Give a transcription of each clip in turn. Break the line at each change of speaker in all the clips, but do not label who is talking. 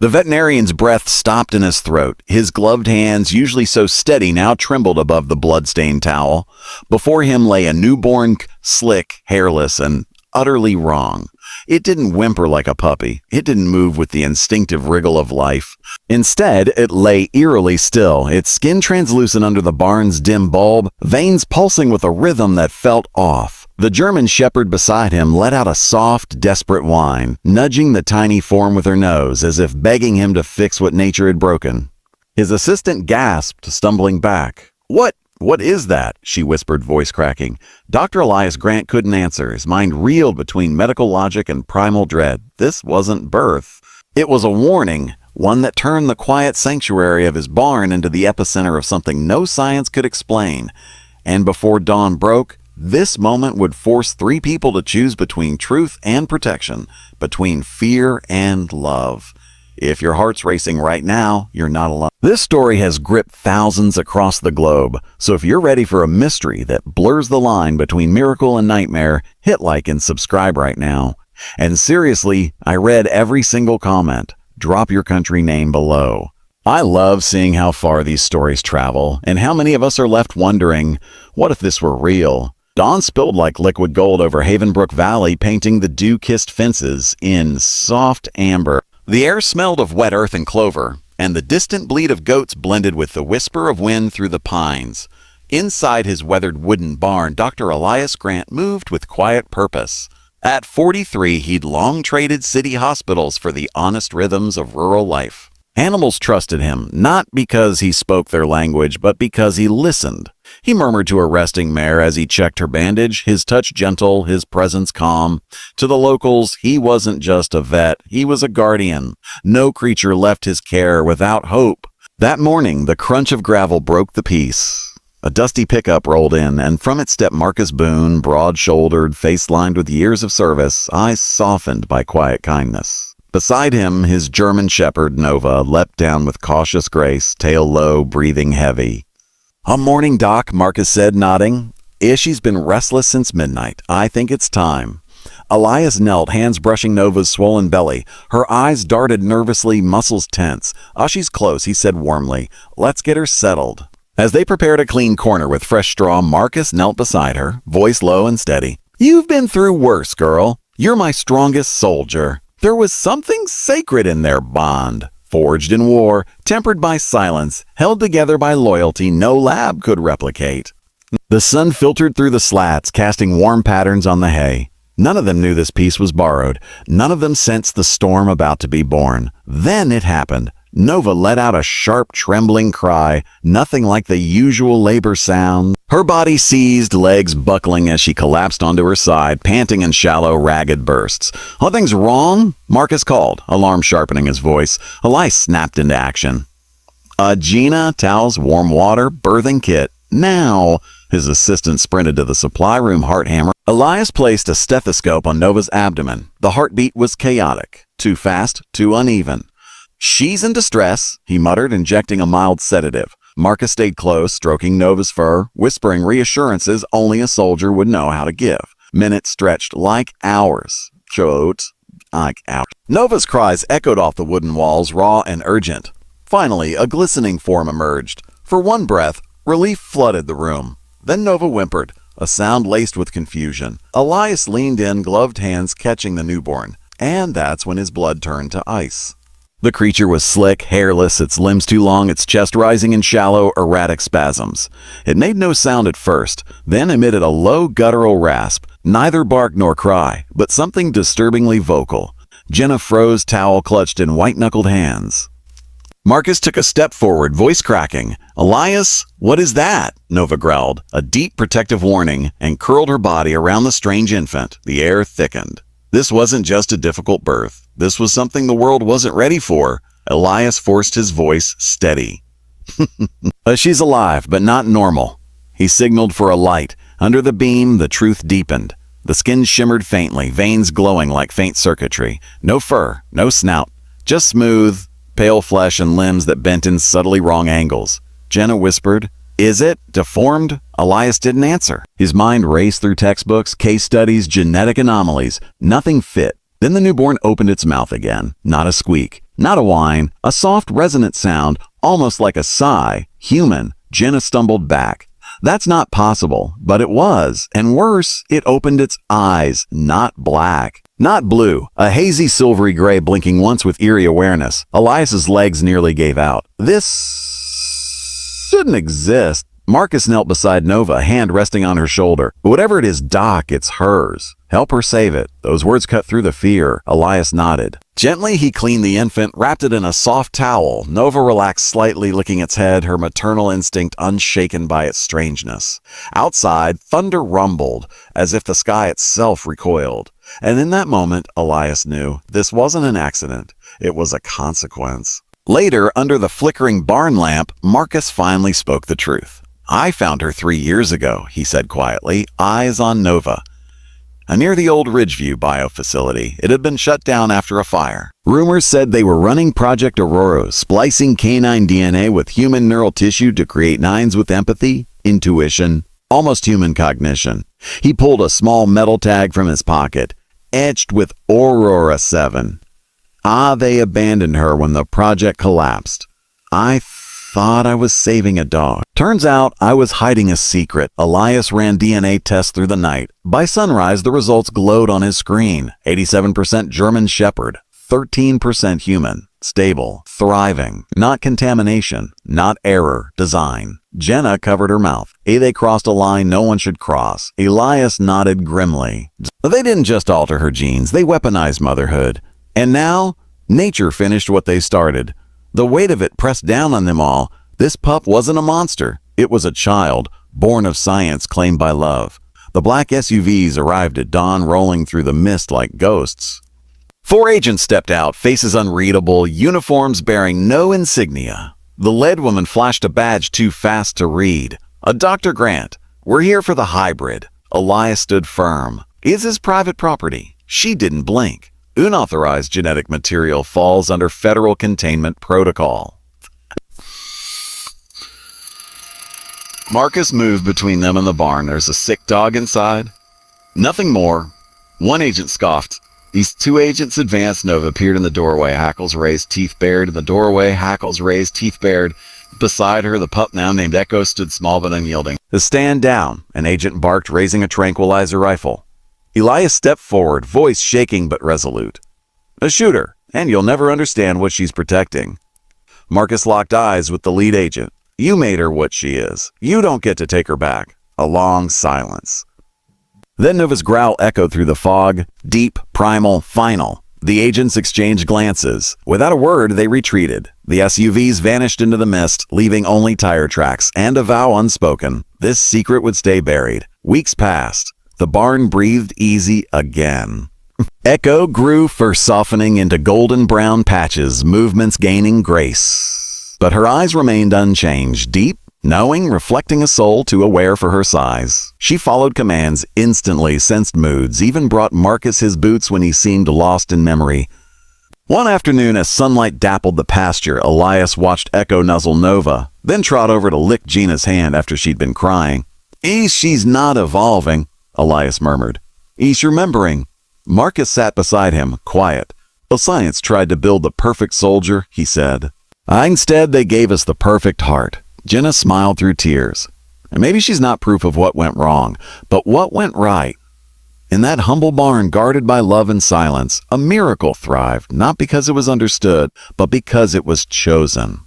The veterinarian's breath stopped in his throat. His gloved hands, usually so steady, now trembled above the blood-stained towel. Before him lay a newborn, slick, hairless, and utterly wrong. It didn't whimper like a puppy. It didn't move with the instinctive wriggle of life. Instead, it lay eerily still, its skin translucent under the barn's dim bulb, veins pulsing with a rhythm that felt off. The German shepherd beside him let out a soft, desperate whine, nudging the tiny form with her nose as if begging him to fix what nature had broken. His assistant gasped, stumbling back. What is that?" she whispered, voice cracking. Dr. Elias Grant couldn't answer. His mind reeled between medical logic and primal dread. This wasn't birth. It was a warning, one that turned the quiet sanctuary of his barn into the epicenter of something no science could explain. And before dawn broke, this moment would force 3 people to choose between truth and protection, between fear and love. If your heart's racing right now, you're not alone. This story has gripped thousands across the globe, so if you're ready for a mystery that blurs the line between miracle and nightmare, hit like and subscribe right now. And seriously, I read every single comment. Drop your country name below. I love seeing how far these stories travel, and how many of us are left wondering, what if this were real? Dawn spilled like liquid gold over Havenbrook Valley, painting the dew-kissed fences in soft amber. The air smelled of wet earth and clover, and the distant bleat of goats blended with the whisper of wind through the pines. Inside his weathered wooden barn, Dr. Elias Grant moved with quiet purpose. At 43, he'd long traded city hospitals for the honest rhythms of rural life. Animals trusted him, not because he spoke their language, but because he listened. He murmured to a resting mare as he checked her bandage, his touch gentle, his presence calm. To the locals, he wasn't just a vet, he was a guardian. No creature left his care without hope. That morning, the crunch of gravel broke the peace. A dusty pickup rolled in, and from it stepped Marcus Boone, broad-shouldered, face lined with years of service, eyes softened by quiet kindness. Beside him, his German shepherd, Nova, leapt down with cautious grace, tail low, breathing heavy. Morning, Doc," Marcus said, nodding. "Ishy's been restless since midnight. I think it's time." Elias knelt, hands brushing Nova's swollen belly. Her eyes darted nervously, muscles tense. "She's close," he said warmly. "Let's get her settled." As they prepared a clean corner with fresh straw, Marcus knelt beside her, voice low and steady. "You've been through worse, girl. You're my strongest soldier." There was something sacred in their bond. Forged in war, tempered by silence, held together by loyalty no lab could replicate. The sun filtered through the slats, casting warm patterns on the hay. None of them knew this piece was borrowed. None of them sensed the storm about to be born. Then it happened. Nova let out a sharp, trembling cry, nothing like the usual labor sound. Her body seized, legs buckling as she collapsed onto her side, panting in shallow, ragged bursts. "Nothing's wrong?" Marcus called, alarm sharpening his voice. Elias snapped into action. "Gina, towels, warm water, birthing kit. Now!" His assistant sprinted to the supply room, heart hammer. Elias placed a stethoscope on Nova's abdomen. The heartbeat was chaotic. Too fast, too uneven. "She's in distress," he muttered, injecting a mild sedative. Marcus stayed close, stroking Nova's fur, whispering reassurances only a soldier would know how to give. Minutes stretched like hours. Like hours. Nova's cries echoed off the wooden walls, raw and urgent. Finally, a glistening form emerged. For one breath, relief flooded the room. Then Nova whimpered, a sound laced with confusion. Elias leaned in, gloved hands catching the newborn. And that's when his blood turned to ice. The creature was slick, hairless, its limbs too long, its chest rising in shallow, erratic spasms. It made no sound at first, then emitted a low guttural rasp, neither bark nor cry, but something disturbingly vocal. Jenna froze, towel clutched in white-knuckled hands. Marcus took a step forward, voice cracking. "Elias, what is that?" Nova growled, a deep protective warning, and curled her body around the strange infant. The air thickened. This wasn't just a difficult birth. This was something the world wasn't ready for. Elias forced his voice steady. "She's alive, but not normal." He signaled for a light. Under the beam, the truth deepened. The skin shimmered faintly, veins glowing like faint circuitry. No fur, no snout, just smooth, pale flesh and limbs that bent in subtly wrong angles. Jenna whispered, "Is it deformed?" Elias didn't answer. His mind raced through textbooks, case studies, genetic anomalies. Nothing fit. Then the newborn opened its mouth again. Not a squeak. Not a whine, a soft resonant sound, almost like a sigh. Human. Jenna stumbled back. That's not possible, but it was, and worse, it opened its eyes, not black. Not blue, a hazy silvery gray blinking once with eerie awareness. Elias's legs nearly gave out. This shouldn't exist. Marcus knelt beside Nova, a hand resting on her shoulder. Whatever it is, Doc, it's hers. Help her save it. Those words cut through the fear. Elias nodded. Gently, he cleaned the infant, wrapped it in a soft towel. Nova relaxed slightly, licking its head, her maternal instinct unshaken by its strangeness. Outside, thunder rumbled, as if the sky itself recoiled. And in that moment, Elias knew this wasn't an accident. It was a consequence. Later, under the flickering barn lamp, Marcus finally spoke the truth. I found her 3 years ago, he said quietly, eyes on Nova. Near the old Ridgeview biofacility, it had been shut down after a fire. Rumors said they were running Project Aurora, splicing canine DNA with human neural tissue to create nines with empathy, intuition, almost human cognition. He pulled a small metal tag from his pocket, etched with Aurora 7. They abandoned her when the project collapsed. I thought I was saving a dog. Turns out I was hiding a secret. Elias ran DNA tests through the night. By sunrise, the results glowed on his screen. 87% German Shepherd, 13% human, stable, thriving, not contamination, not error, design. Jenna covered her mouth. They crossed a line no one should cross. Elias nodded grimly. They didn't just alter her genes, they weaponized motherhood. And now, nature finished what they started. The weight of it pressed down on them all. This pup wasn't a monster. It was a child, born of science, claimed by love. The black SUVs arrived at dawn, rolling through the mist like ghosts. 4 agents stepped out, faces unreadable, uniforms bearing no insignia. The lead woman flashed a badge too fast to read. A Dr. Grant. We're here for the hybrid. Elias stood firm. Is his private property. She didn't blink. Unauthorized genetic material falls under federal containment protocol. Marcus moved between them and the barn. There's a sick dog inside. Nothing more. One agent scoffed. These 2 agents advanced. Nova appeared in the doorway, hackles raised, teeth bared. In the doorway, hackles raised, teeth bared. Beside her, the pup now named Echo stood small but unyielding. To stand down, an agent barked, raising a tranquilizer rifle. Elias stepped forward, voice shaking but resolute. A shooter, and you'll never understand what she's protecting. Marcus locked eyes with the lead agent. You made her what she is. You don't get to take her back. A long silence. Then Nova's growl echoed through the fog, deep, primal, final. The agents exchanged glances. Without a word, they retreated. The SUVs vanished into the mist, leaving only tire tracks, and a vow unspoken. This secret would stay buried. Weeks passed. The barn breathed easy again. Echo grew, first softening into golden brown patches, movements gaining grace. But her eyes remained unchanged, deep, knowing, reflecting a soul too aware for her size. She followed commands, instantly sensed moods, even brought Marcus his boots when he seemed lost in memory. One afternoon, as sunlight dappled the pasture, Elias watched Echo nuzzle Nova, then trot over to lick Gina's hand after she'd been crying. She's not evolving, Elias murmured. He's remembering. Marcus sat beside him, quiet. The science tried to build the perfect soldier, he said. Instead, they gave us the perfect heart. Jenna smiled through tears. And maybe she's not proof of what went wrong, but what went right. In that humble barn guarded by love and silence, a miracle thrived, not because it was understood, but because it was chosen.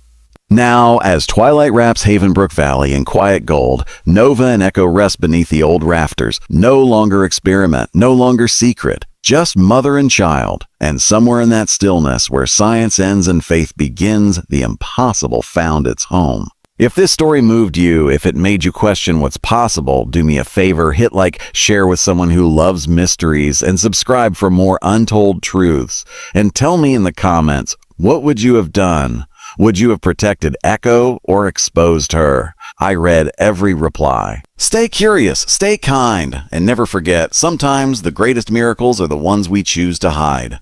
Now, as twilight wraps Havenbrook Valley in quiet gold, Nova and Echo rest beneath the old rafters, no longer experiment, no longer secret, just mother and child. And somewhere in that stillness, where science ends and faith begins, the impossible found its home. If this story moved you, if it made you question what's possible, do me a favor, hit like, share with someone who loves mysteries, and subscribe for more untold truths. And tell me in the comments, what would you have done? Would you have protected Echo or exposed her? I read every reply. Stay curious, stay kind, and never forget, sometimes the greatest miracles are the ones we choose to hide.